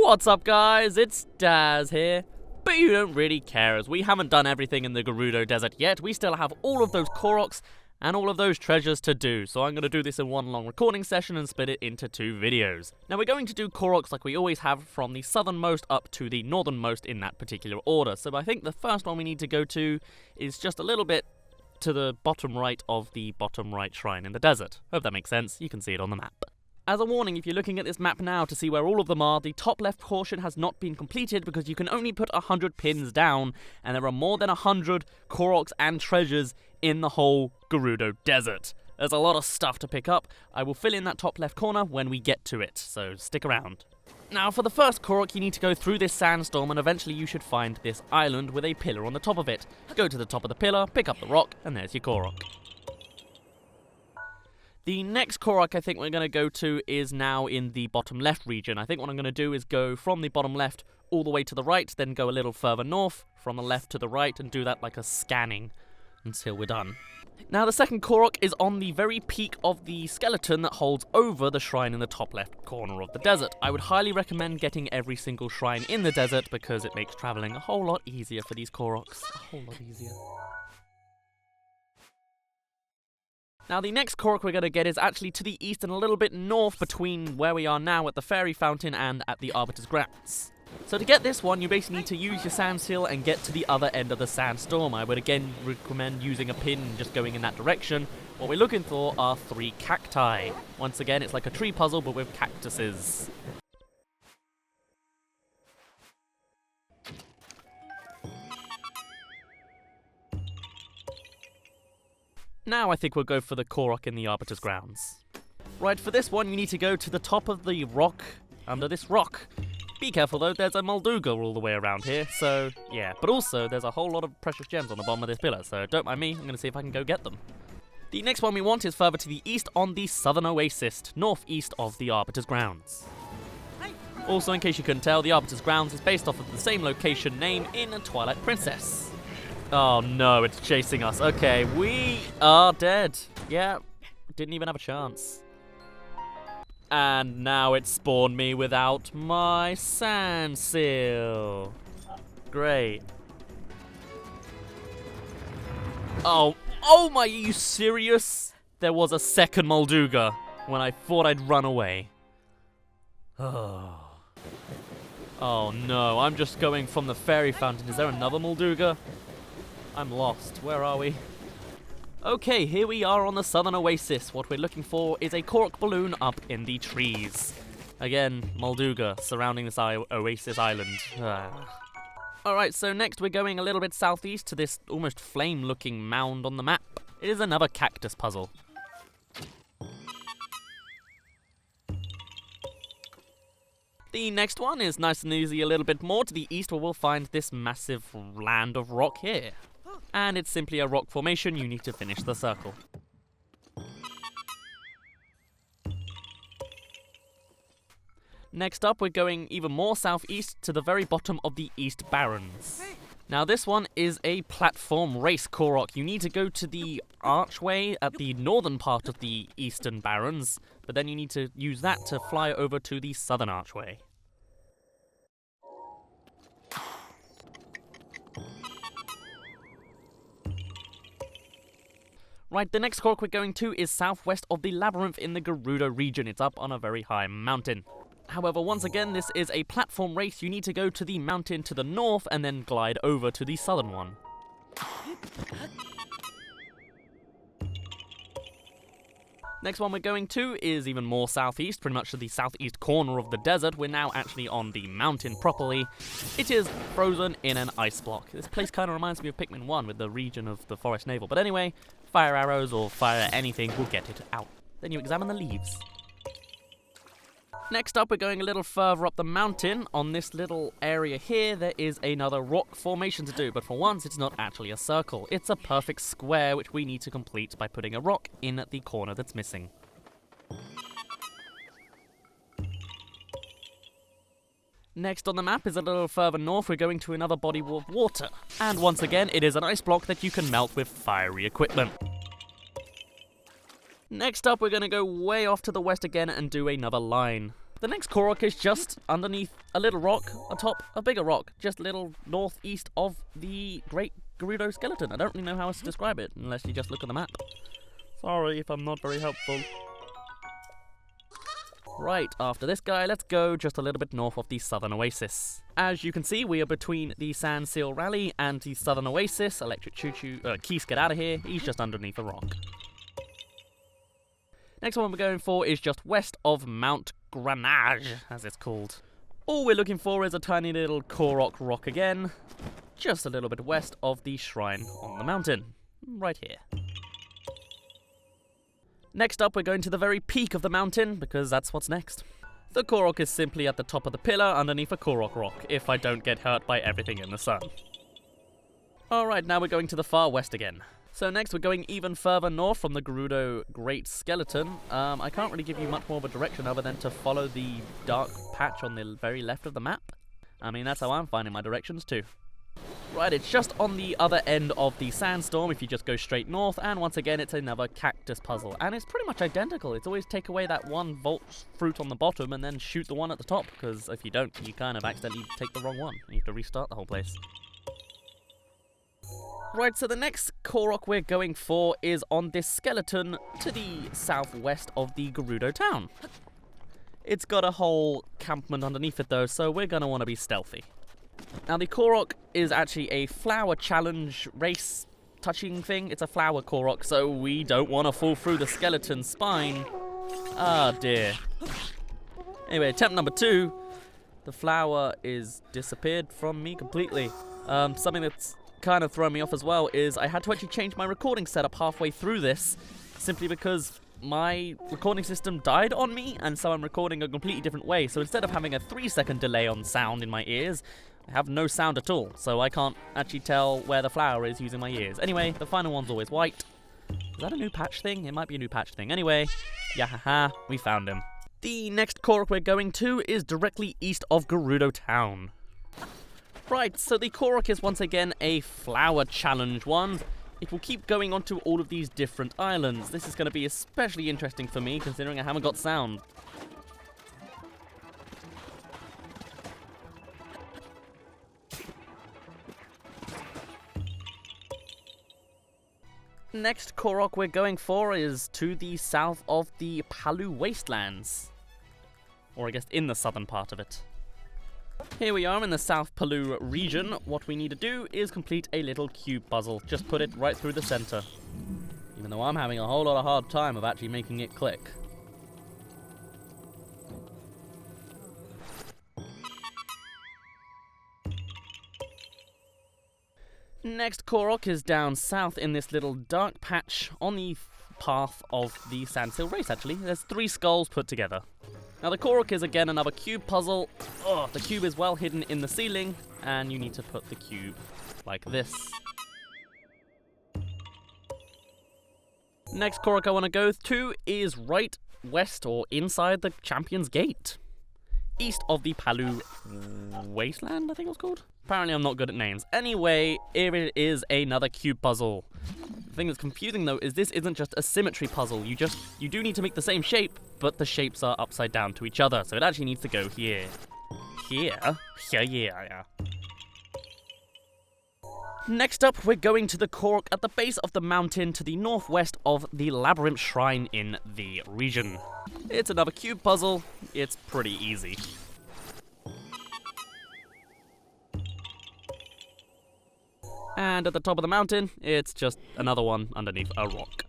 What's up guys, it's Daz here. But you don't really care as we haven't done everything in the Gerudo Desert yet. We still have all of those Koroks and all of those treasures to do. So I'm going to do this in one long recording session and split it into 2 videos. Now we're going to do Koroks like we always have from the southernmost up to the northernmost in that particular order. So I think the first one we need to go to is just a little bit to the bottom right of the bottom right shrine in the desert. Hope that makes sense. You can see it on the map. As a warning, if you're looking at this map now to see where all of them are, the top left portion has not been completed because you can only put 100 pins down, and there are more than 100 Koroks and treasures in the whole Gerudo Desert. There's a lot of stuff to pick up. I will fill in that top left corner when we get to it, so stick around. Now for the first Korok, you need to go through this sandstorm and eventually you should find this island with a pillar on the top of it. Go to the top of the pillar, pick up the rock, and there's your Korok. The next Korok I think we're going to go to is now in the bottom left region. I think what I'm going to do is go from the bottom left all the way to the right, then go a little further north, from the left to the right, and do that like a scanning until we're done. Now the second Korok is on the very peak of the skeleton that holds over the shrine in the top left corner of the desert. I would highly recommend getting every single shrine in the desert because it makes travelling a whole lot easier for these Koroks. A whole lot easier. Now the next Korok we're going to get is actually to the east and a little bit north between where we are now at the fairy fountain and at the arbiter's grounds. So to get this one you basically need to use your sand seal and get to the other end of the sandstorm. I would again recommend using a pin and just going in that direction. What we're looking for are 3 cacti. Once again it's like a tree puzzle but with cactuses. Now I think we'll go for the Korok in the Arbiter's grounds. Right, for this one you need to go to the top of the rock, under this rock. Be careful though, there's a Molduga all the way around here, so yeah. But also, there's a whole lot of precious gems on the bottom of this pillar, so don't mind me, I'm going to see if I can go get them. The next one we want is further to the east on the southern oasis, northeast of the Arbiter's grounds. Also, in case you couldn't tell, the Arbiter's grounds is based off of the same location name in Twilight Princess. Oh no, it's chasing us. Okay, we are dead. Yeah, didn't even have a chance. And now it spawned me without my sand seal. Great. Oh my, are you serious? There was a second Molduga when I thought I'd run away. Oh no, I'm just going from the fairy fountain. Is there another Molduga? I'm lost. Where are we? Okay, here we are on the southern oasis. What we're looking for is a Korok balloon up in the trees. Again, Molduga surrounding this oasis island. Alright, so next we're going a little bit southeast to this almost flame-looking mound on the map. It is another cactus puzzle. The next one is nice and easy a little bit more to the east where we'll find this massive land of rock here. And it's simply a rock formation, you need to finish the circle. Next up, we're going even more southeast to the very bottom of the East Barrens. Now this one is a platform race Korok. You need to go to the archway at the northern part of the Eastern Barrens, but then you need to use that to fly over to the southern archway. Right, the next Korok we're going to is southwest of the labyrinth in the Gerudo region. It's up on a very high mountain. However, once again, this is a platform race. You need to go to the mountain to the north and then glide over to the southern one. Next one we're going to is even more southeast, pretty much to the southeast corner of the desert. We're now actually on the mountain properly. It is frozen in an ice block. This place kind of reminds me of Pikmin 1 with the region of the forest navel. But anyway, fire arrows or fire anything will get it out. Then you examine the leaves. Next up, we're going a little further up the mountain. On this little area here, there is another rock formation to do, but for once, it's not actually a circle. It's a perfect square, which we need to complete by putting a rock in at the corner that's missing. Next on the map is a little further north. We're going to another body of water. And once again, it is an ice block that you can melt with fiery equipment. Next up, we're going to go way off to the west again and do another line. The next Korok is just underneath a little rock atop a bigger rock, just a little northeast of the Great Gerudo skeleton. I don't really know how else to describe it, unless you just look at the map. Sorry if I'm not very helpful. Right, after this guy, let's go just a little bit north of the Southern Oasis. As you can see, we are between the Sand Seal Rally and the Southern Oasis. Electric Choo-Choo, Keith, get out of here. He's just underneath a rock. Next one we're going for is just west of Mount Granage, as it's called. All we're looking for is a tiny little Korok rock again, just a little bit west of the shrine on the mountain, right here. Next up, we're going to the very peak of the mountain, because that's what's next. The Korok is simply at the top of the pillar underneath a Korok rock, if I don't get hurt by everything in the sun. Alright, now we're going to the far west again. So next we're going even further north from the Gerudo Great Skeleton. I can't really give you much more of a direction other than to follow the dark patch on the very left of the map. I mean, that's how I'm finding my directions too. Right, it's just on the other end of the sandstorm if you just go straight north, and once again it's another cactus puzzle. And it's pretty much identical. It's always take away that one volt fruit on the bottom and then shoot the one at the top, because if you don't, you kind of accidentally take the wrong one. You have to restart the whole place. Right, so the next Korok we're going for is on this skeleton to the southwest of the Gerudo town. It's got a whole campment underneath it though, so we're going to want to be stealthy. Now the Korok is actually a flower challenge race touching thing. It's a flower Korok, so we don't want to fall through the skeleton's spine. Ah dear. Anyway, attempt number 2. The flower is disappeared from me completely. Something that's kind of thrown me off as well is I had to actually change my recording setup halfway through this, simply because my recording system died on me, and so I'm recording a completely different way. So instead of having a 3-second delay on sound in my ears, I have no sound at all, so I can't actually tell where the flower is using my ears. Anyway, the final one's always white. Is that a new patch thing? It might be a new patch thing. Anyway, yahaha, we found him. The next Korok we're going to is directly east of Gerudo Town. Right, so the Korok is once again a flower challenge one. It will keep going onto all of these different islands. This is going to be especially interesting for me, considering I haven't got sound. Next Korok we're going for is to the south of the Hyrule Wastelands. Or I guess in the southern part of it. Here we are in the South Hyrule region. What we need to do is complete a little cube puzzle. Just put it right through the center. Even though I'm having a whole lot of hard time of actually making it click. Next Korok is down south in this little dark patch on the path of the Sandhill race, actually. There's 3 skulls put together. Now the Korok is again another cube puzzle. Oh, the cube is well hidden in the ceiling, and you need to put the cube like this. Next Korok I want to go to is right west or inside the Champion's Gate. East of the Hyrule Wasteland, I think it was called? Apparently I'm not good at names. Anyway, here it is, another cube puzzle. The thing that's confusing though is this isn't just a symmetry puzzle. You do need to make the same shape, but the shapes are upside down to each other, so it actually needs to go here. Here? Yeah. Next up, we're going to the Korok at the base of the mountain to the northwest of the Labyrinth Shrine in the region. It's another cube puzzle. It's pretty easy. And at the top of the mountain, it's just another one underneath a rock.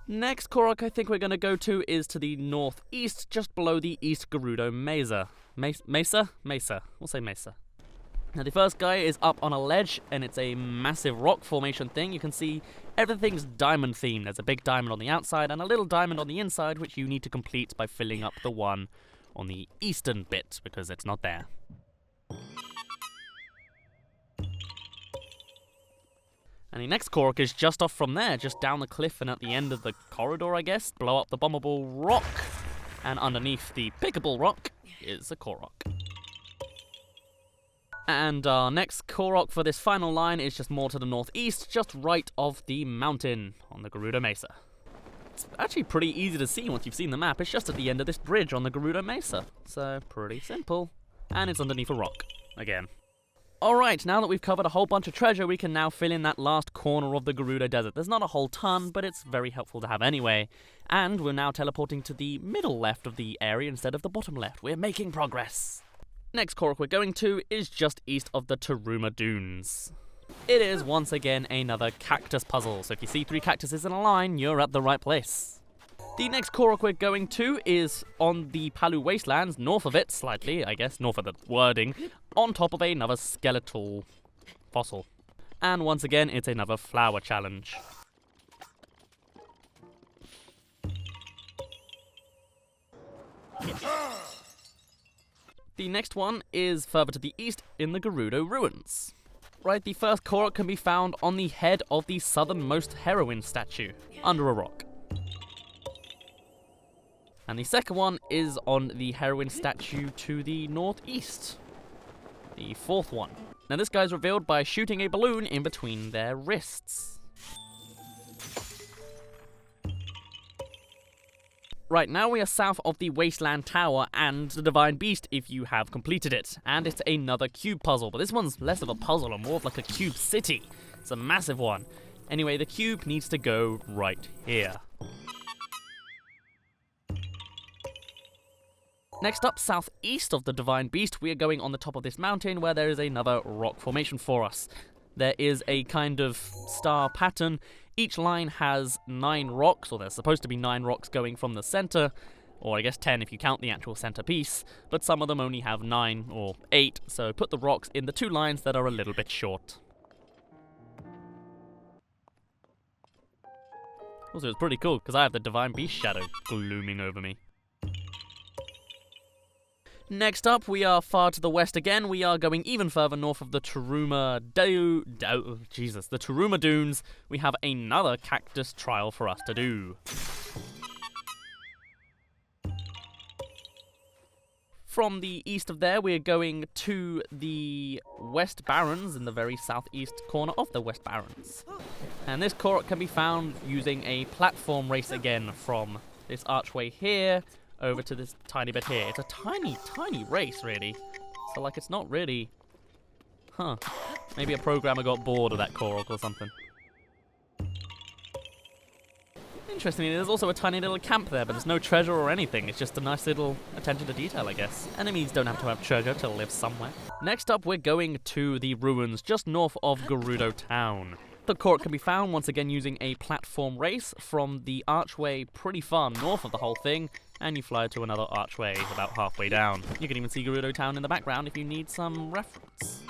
Next Korok I think we're going to go to is to the northeast, just below the East Gerudo Mesa. Mesa? We'll say Mesa. Now the first guy is up on a ledge, and it's a massive rock formation thing. You can see everything's diamond themed. There's a big diamond on the outside and a little diamond on the inside, which you need to complete by filling up the one on the eastern bit, because it's not there. And the next Korok is just off from there, just down the cliff and at the end of the corridor, I guess. Blow up the bombable rock, and underneath the pickable rock is a Korok. And our next Korok for this final line is just more to the northeast, just right of the mountain on the Gerudo Mesa. it's actually pretty easy to see once you've seen the map. It's just at the end of this bridge on the Gerudo Mesa. So, pretty simple. And it's underneath a rock. Again. Alright, now that we've covered a whole bunch of treasure, we can now fill in that last corner of the Gerudo Desert. There's not a whole ton, but it's very helpful to have anyway. And we're now teleporting to the middle left of the area instead of the bottom left. We're making progress. Next Korok we're going to is just east of the Taruma Dunes. It is once again another cactus puzzle, so if you see 3 cactuses in a line, you're at the right place. The next Korok we're going to is on the Palu Wastelands, north of it, slightly, I guess, north of the wording, on top of another skeletal fossil. And once again, it's another flower challenge. The next one is further to the east in the Gerudo Ruins. Right, the first Korok can be found on the head of the southernmost heroine statue, under a rock. And the second one is on the heroine statue to the northeast. The fourth one. Now this guy's revealed by shooting a balloon in between their wrists. Right, now we are south of the Wasteland Tower and the Divine Beast if you have completed it. And it's another cube puzzle, but this one's less of a puzzle and more of like a cube city. It's a massive one. Anyway, the cube needs to go right here. Next up, southeast of the Divine Beast, we are going on the top of this mountain where there is another rock formation for us. There is a kind of star pattern. Each line has 9 rocks, or there's supposed to be 9 rocks going from the center, or I guess 10 if you count the actual centerpiece, but some of them only have 9 or 8, so put the rocks in the 2 lines that are a little bit short. Also, it's pretty cool, because I have the Divine Beast shadow glooming over me. Next up, we are far to the west again. We are going even further north of the Taruma Dunes. We have another cactus trial for us to do. From the east of there, we are going to the West Barrens in the very southeast corner of the West Barrens. And this Korok can be found using a platform race again from this archway here over to this tiny bit here. It's a tiny, tiny race, really. So, like, it's not really... Huh. Maybe a programmer got bored of that Korok or something. Interestingly, there's also a tiny little camp there, but there's no treasure or anything. It's just a nice little attention to detail, I guess. Enemies don't have to have treasure to live somewhere. Next up, we're going to the ruins just north of Gerudo Town. The Korok can be found once again using a platform race from the archway pretty far north of the whole thing, and you fly to another archway about halfway down. You can even see Gerudo Town in the background if you need some reference.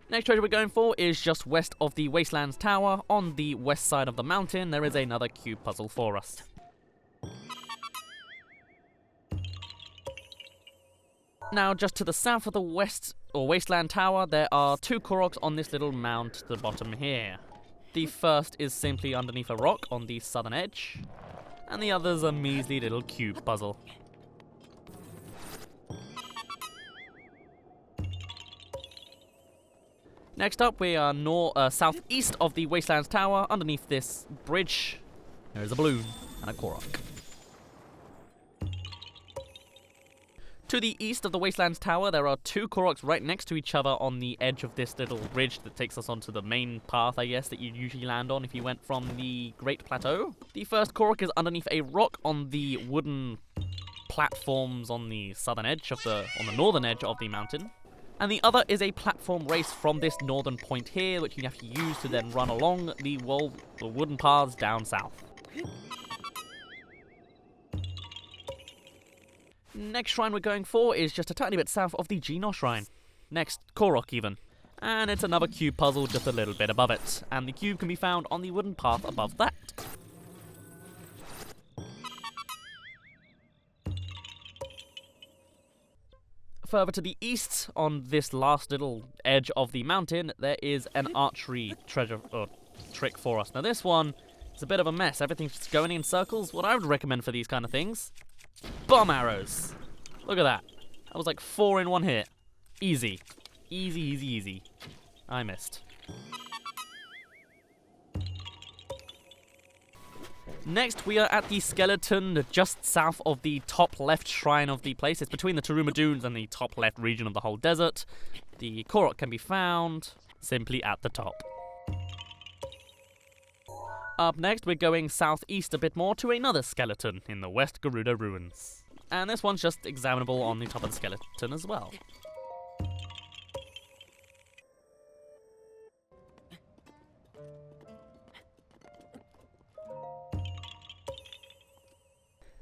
Next treasure we're going for is just west of the Wastelands Tower. On the west side of the mountain, there is another cube puzzle for us. Now, just to the south of the Wasteland Tower, there are 2 Koroks on this little mound to the bottom here. The first is simply underneath a rock on the southern edge, and the other's a measly little cube puzzle. Next up, we are southeast of the Wastelands Tower. Underneath this bridge, there is a balloon and a Korok. To the east of the Wastelands Tower, there are 2 Koroks right next to each other on the edge of this little ridge that takes us onto the main path, I guess, that you'd usually land on if you went from the Great Plateau. The first Korok is underneath a rock on the wooden platforms on the southern edge on the northern edge of the mountain. And the other is a platform race from this northern point here, which you have to use to then run along the wooden paths down south. Next shrine we're going for is just a tiny bit south of the Genos Shrine. Next Korok even. And it's another cube puzzle just a little bit above it. And the cube can be found on the wooden path above that. Further to the east, on this last little edge of the mountain, there is an archery trick for us. Now this one is a bit of a mess. Everything's just going in circles. What I would recommend for these kind of things: bomb arrows. Look at that. That was like 4 in 1 hit. Next, we are at the skeleton just south of the top left shrine of the place. It's between the Taruma Dunes and the top left region of the whole desert. The Korok can be found simply at the top. Up next, we're going southeast a bit more to another skeleton in the West Gerudo ruins. And this one's just examinable on the top of the skeleton as well.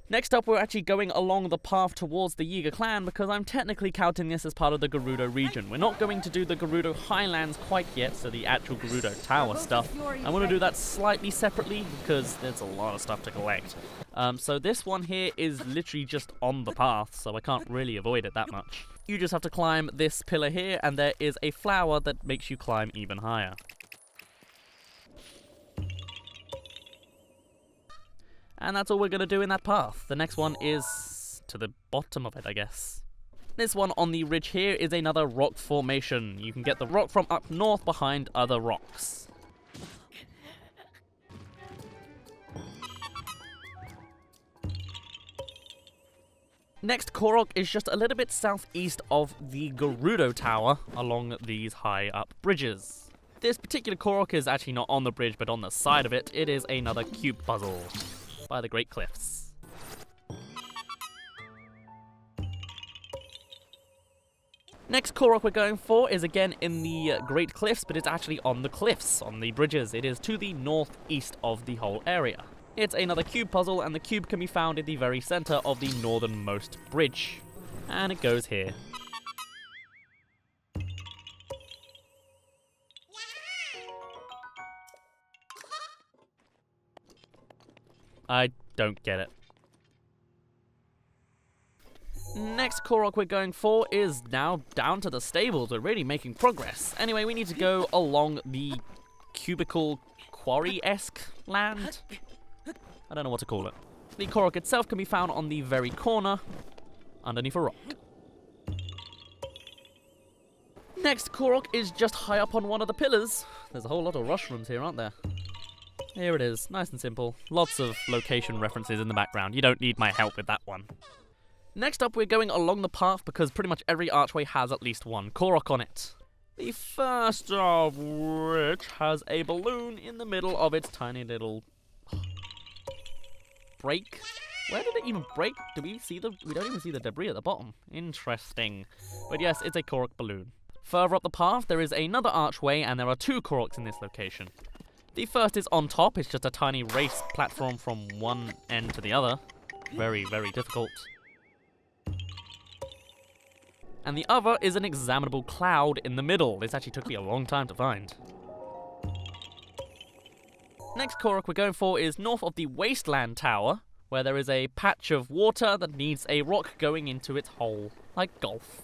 Next up, we're actually going along the path towards the Yiga Clan because I'm technically counting this as part of the Gerudo region. We're not going to do the Gerudo Highlands quite yet, so the actual Gerudo Tower stuff. I want to do that slightly separately because there's a lot of stuff to collect. So this one here is literally just on the path, so I can't really avoid it that much. You just have to climb this pillar here, and there is a flower that makes you climb even higher. And that's all we're going to do in that path. The next one is to the bottom of it, I guess. This one on the ridge here is another rock formation. You can get the rock from up north behind other rocks. Next Korok is just a little bit southeast of the Gerudo Tower along these high up bridges. This particular Korok is actually not on the bridge but on the side of it. It is another cube puzzle by the Great Cliffs. Next Korok we're going for is again in the Great Cliffs, but it's actually on the cliffs, on the bridges. It is to the northeast of the whole area. It's another cube puzzle, and the cube can be found in the very center of the northernmost bridge. And it goes here. I don't get it. Next Korok we're going for is now down to the stables. We're really making progress. Anyway, we need to go along the cubicle quarry-esque land. I don't know what to call it. The Korok itself can be found on the very corner, underneath a rock. Next Korok is just high up on one of the pillars. There's a whole lot of mushrooms here, aren't there? Here it is, nice and simple. Lots of location references in the background. You don't need my help with that one. Next up, we're going along the path because pretty much every archway has at least one Korok on it. The first of which has a balloon in the middle of its tiny little break. Where did it even break? Do we see the? We don't even see the debris at the bottom. Interesting. But yes, it's a Korok balloon. Further up the path, there is another archway, and there are two Koroks in this location. The first is on top. It's just a tiny race platform from one end to the other. Very, very difficult. And the other is an examinable cloud in the middle. This actually took me a long time to find. Next Korok we're going for is north of the Wasteland Tower, where there is a patch of water that needs a rock going into its hole, like golf.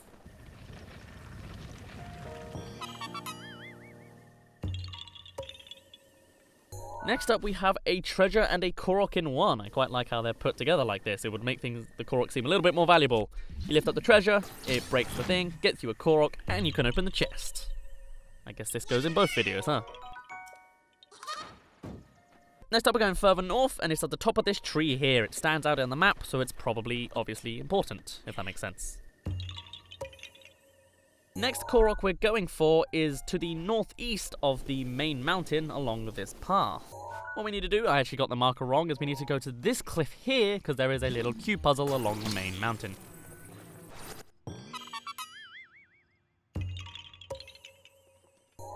Next up we have a treasure and a Korok in one. I quite like how they're put together like this. It would make the Korok seem a little bit more valuable. You lift up the treasure, it breaks the thing, gets you a Korok, and you can open the chest. I guess this goes in both videos, huh? Next up we're going further north, and it's at the top of this tree here. It stands out on the map, so it's probably obviously important, if that makes sense. Next Korok we're going for is to the northeast of the main mountain along this path. What we need to do, I actually got the marker wrong, is we need to go to this cliff here, because there is a little cube puzzle along the main mountain.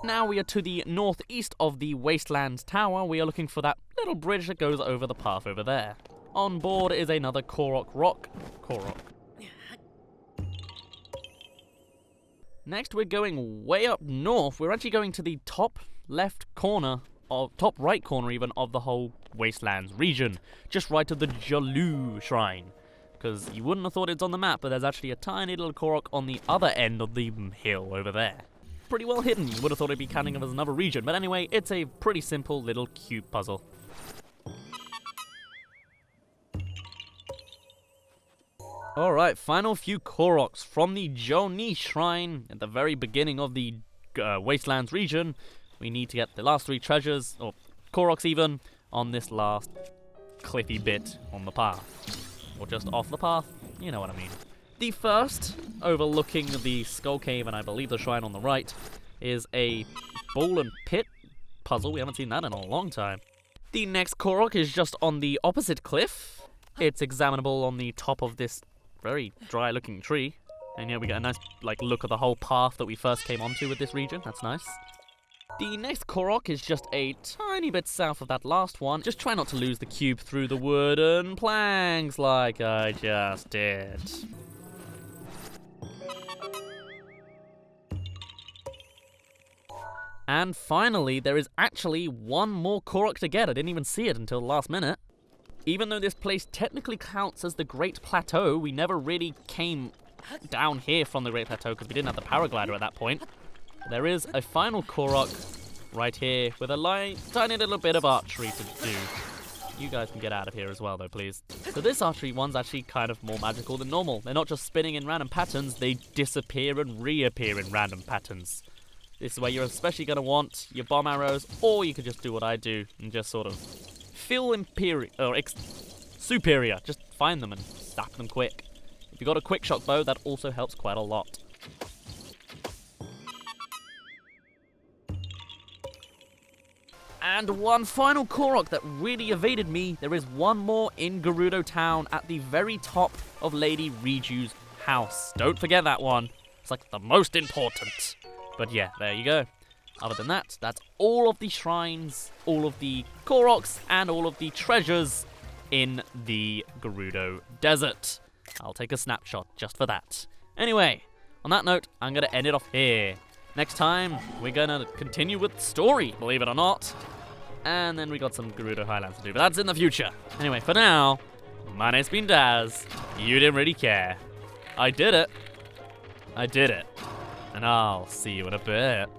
Now we are to the northeast of the Wasteland Tower. We are looking for that little bridge that goes over the path over there. On board is another Korok rock. Korok. Next, we're going way up north. We're actually going to the top left corner, top right corner even, of the whole Wastelands region. Just right of the Gerudo Shrine. Because you wouldn't have thought it's on the map, but there's actually a tiny little Korok on the other end of the hill over there. Pretty well hidden. You would have thought it'd be counting as another region. But anyway, it's a pretty simple little cube puzzle. Alright, final few Koroks from the Gerudo Shrine at the very beginning of the Wastelands region. We need to get the last three treasures, or Koroks even, on this last cliffy bit on the path. Or just off the path, you know what I mean. The first, overlooking the Skull Cave and I believe the shrine on the right, is a ball and pit puzzle. We haven't seen that in a long time. The next Korok is just on the opposite cliff. It's examinable on the top of this very dry looking tree. And yeah, we get a nice look at the whole path that we first came onto with this region. That's nice. The next Korok is just a tiny bit south of that last one. Just try not to lose the cube through the wooden planks like I just did. And finally, there is actually one more Korok to get. I didn't even see it until the last minute. Even though this place technically counts as the Great Plateau, we never really came down here from the Great Plateau because we didn't have the paraglider at that point. There is a final Korok right here with a tiny little bit of archery to do. You guys can get out of here as well though, please. So this archery one's actually kind of more magical than normal. They're not just spinning in random patterns, they disappear and reappear in random patterns. This is where you're especially going to want your bomb arrows, or you could just do what I do and just sort of feel superior. Just find them and zap them quick. If you've got a quick shot bow, that also helps quite a lot. And one final Korok that really evaded me. There is one more in Gerudo Town at the very top of Lady Riju's house. Don't forget that one. It's like the most important. But yeah, there you go. Other than that, that's all of the shrines, all of the Koroks, and all of the treasures in the Gerudo Desert. I'll take a snapshot just for that. Anyway, on that note, I'm going to end it off here. Next time, we're going to continue with the story, believe it or not. And then we got some Gerudo Highlands to do, but that's in the future. Anyway, for now, my name's been Daz. You didn't really care. I did it. I did it. And I'll see you in a bit.